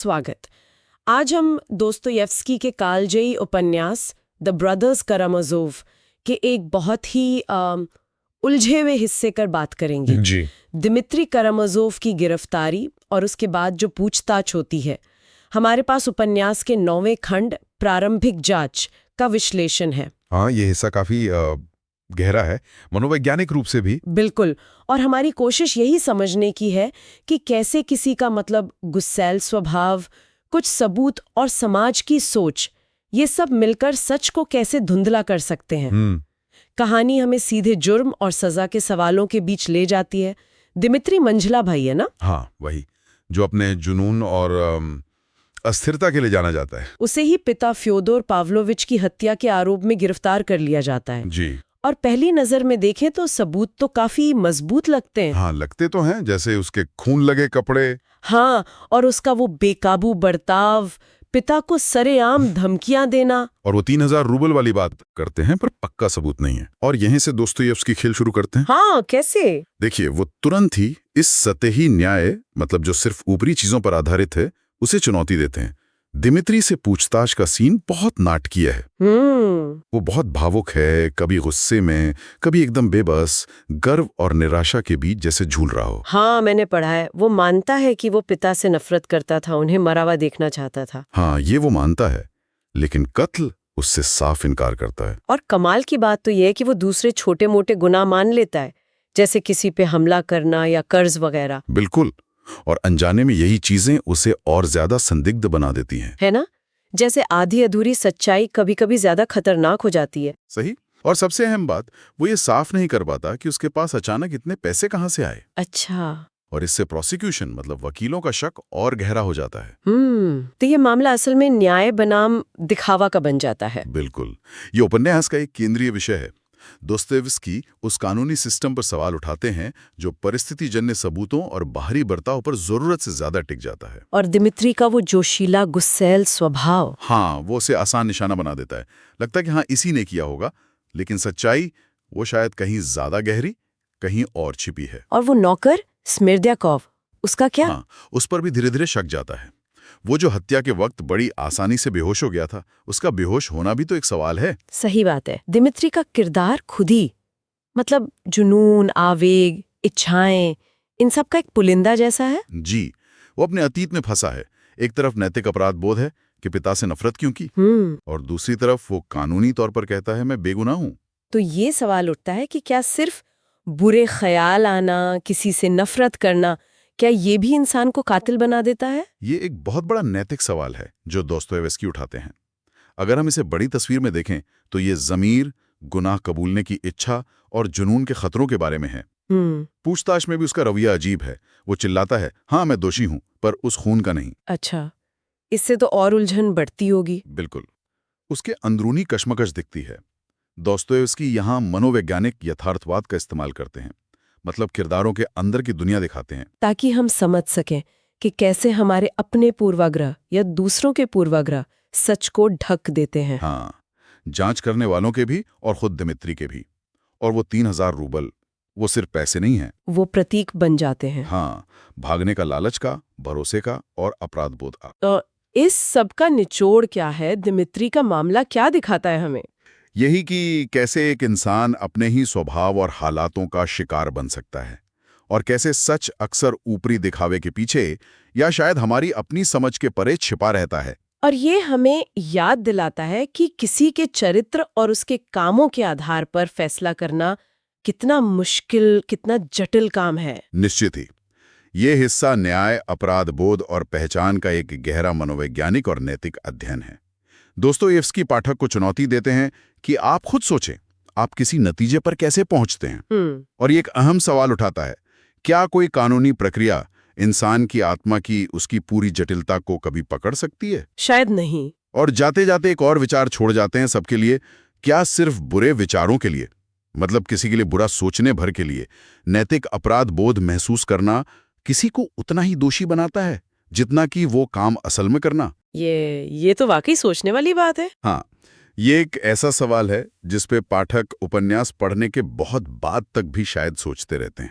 स्वागत। आज हम दोस्तोयेव्स्की के कालजयी उपन्यास द ब्रदर्स करामाज़ोव के एक बहुत ही उलझे हुए हिस्से कर बात करेंगे। जी। दिमित्री करामाज़ोव की गिरफ्तारी और उसके बाद जो पूछताछ होती है। हमारे पास उपन्यास के 9वें खंड प्रारंभिक जांच का विश्लेषण है। हाँ, ये हिस्सा काफी गहरा है, मनोवैज्ञानिक रूप से भी। बिल्कुल। और हमारी कोशिश यही समझने की है कि कैसे किसी का गुस्सैल स्वभाव, कुछ सबूत और समाज की सोच, ये सब मिलकर सच को कैसे धुंधला कर सकते हैं। कहानी हमें सीधे जुर्म और सजा के सवालों के बीच ले जाती है। दिमित्री मंझला भाई है ना? हाँ, वही जो अपने जुनून और अस्थिरता के लिए जाना जाता है। उसे ही पिता फ्योदोर पाव्लोविच की हत्या के आरोप में गिरफ्तार कर लिया जाता है। जी। और पहली नजर में देखें तो सबूत तो काफी मजबूत लगते हैं। हाँ, लगते तो हैं, जैसे उसके खून लगे कपड़े। हाँ, और उसका वो बेकाबू बर्ताव, पिता को सरेआम धमकियां देना। और वो 3000 रूबल वाली बात करते हैं, पर पक्का सबूत नहीं है। और यहीं से दोस्तोयेव्स्की खेल शुरू करते हैं। हाँ, कैसे? देखिए, वो तुरंत ही इस सतही न्याय, जो सिर्फ ऊपरी चीजों पर आधारित है, उसे चुनौती देते हैं। दिमित्री से पूछताछ का सीन बहुत नाटकीय है। वो बहुत भावुक है, कभी गुस्से में, कभी एकदम बेबस, गर्व और निराशा के बीच जैसे झूल रहा हो। हाँ, मैंने पढ़ा है। वो मानता है कि वो पिता से नफरत करता था, उन्हें मरा हुआ देखना चाहता था। हाँ, ये वो मानता है, लेकिन कत्ल उससे साफ इनकार करता है। और कमाल की बात तो ये है कि वो दूसरे छोटे मोटे गुनाह मान लेता है, जैसे किसी पे हमला करना या कर्ज वगैरह। बिल्कुल। और अनजाने में यही चीजें उसे और ज्यादा संदिग्ध बना देती हैं। है ना? जैसे आधी अधूरी सच्चाई कभी कभी ज्यादा खतरनाक हो जाती है। सही। और सबसे अहम बात, वो ये साफ नहीं कर पाता कि उसके पास अचानक इतने पैसे कहाँ से आए। अच्छा। और इससे प्रोसिक्यूशन वकीलों का शक और गहरा हो जाता है। तो ये मामला असल में न्याय बनाम दिखावा का बन जाता है। बिल्कुल। ये उपन्यास का एक केंद्रीय विषय है। दोस्तोयेव्स्की उस कानूनी सिस्टम पर सवाल उठाते हैं जो परिस्थितिजन्य सबूतों और बाहरी बर्ताव पर जरूरत से ज्यादा टिक जाता है। और दिमित्री का वो जोशीला गुस्सैल स्वभाव, हाँ, वो उसे आसान निशाना बना देता है। लगता है कि हाँ, इसी ने किया होगा, लेकिन सच्चाई वो शायद कहीं ज्यादा गहरी, कहीं और छिपी है। और वो नौकर स्मिर्द्याकोव, उसका क्या? हाँ, उस पर भी धीरे धीरे शक जाता है। वो जो हत्या के वक्त बड़ी आसानी से बेहोश हो गया था, उसका बेहोश होना भी तो एक सवाल है। सही बात है। दिमित्री का किरदार खुद ही जुनून, आवेग, इच्छाएं, इन सब का एक पुलिंदा जैसा है। जी। वो अपने अतीत में फंसा है। एक तरफ नैतिक अपराध बोध है कि पिता से नफरत क्यों की, और दूसरी तरफ वो कानूनी तौर पर कहता है मैं बेगुनाह हूं। तो ये सवाल उठता है कि क्या सिर्फ बुरे ख्याल आना, किसी से नफरत करना, क्या ये भी इंसान को कातिल बना देता है? ये एक बहुत बड़ा नैतिक सवाल है जो दोस्तोयेव्स्की उठाते हैं। अगर हम इसे बड़ी तस्वीर में देखें तो ये ज़मीर, गुनाह कबूलने की इच्छा और जुनून के खतरों के बारे में है। पूछताछ में भी उसका रवैया अजीब है। वो चिल्लाता है, हाँ मैं दोषी हूं, पर उस खून का नहीं। अच्छा, इससे तो और उलझन बढ़ती होगी। बिल्कुल। उसके अंदरूनी कश्मकश दिखती है। दोस्तोयेव्स्की यहाँ मनोवैज्ञानिक यथार्थवाद का इस्तेमाल करते हैं। किरदारों के अंदर की दुनिया दिखाते हैं, ताकि हम समझ सकें कि कैसे हमारे अपने पूर्वाग्रह या दूसरों के पूर्वाग्रह सच को ढक देते हैं। हाँ, जांच करने वालों के भी और खुद दिमित्री के भी। और वो 3000 रूबल, वो सिर्फ पैसे नहीं हैं, वो प्रतीक बन जाते हैं। हाँ, भागने का लालच का, भरोसे का और अपराध बोध का। तो इस सब का निचोड़ क्या है? दिमित्री का मामला क्या दिखाता है हमें? यही कि कैसे एक इंसान अपने ही स्वभाव और हालातों का शिकार बन सकता है, और कैसे सच अक्सर ऊपरी दिखावे के पीछे या शायद हमारी अपनी समझ के परे छिपा रहता है। और ये हमें याद दिलाता है कि किसी के चरित्र और उसके कामों के आधार पर फैसला करना कितना मुश्किल, कितना जटिल काम है। निश्चित ही। ये हिस्सा न्याय, अपराध बोध और पहचान का एक गहरा मनोवैज्ञानिक और नैतिक अध्ययन है। दोस्तोयेव्स्की पाठक को चुनौती देते हैं कि आप खुद सोचें, आप किसी नतीजे पर कैसे पहुंचते हैं। और ये एक अहम सवाल उठाता है, क्या कोई कानूनी प्रक्रिया इंसान की आत्मा की उसकी पूरी जटिलता को कभी पकड़ सकती है? शायद नहीं। और जाते जाते एक और विचार छोड़ जाते हैं सबके लिए, क्या सिर्फ बुरे विचारों के लिए, किसी के लिए बुरा सोचने भर के लिए, नैतिक अपराध बोध महसूस करना किसी को उतना ही दोषी बनाता है जितना कि वो काम असल में करना? ये तो वाकई सोचने वाली बात है। हाँ, ये एक ऐसा सवाल है जिस पे पाठक उपन्यास पढ़ने के बहुत बाद तक भी शायद सोचते रहते हैं।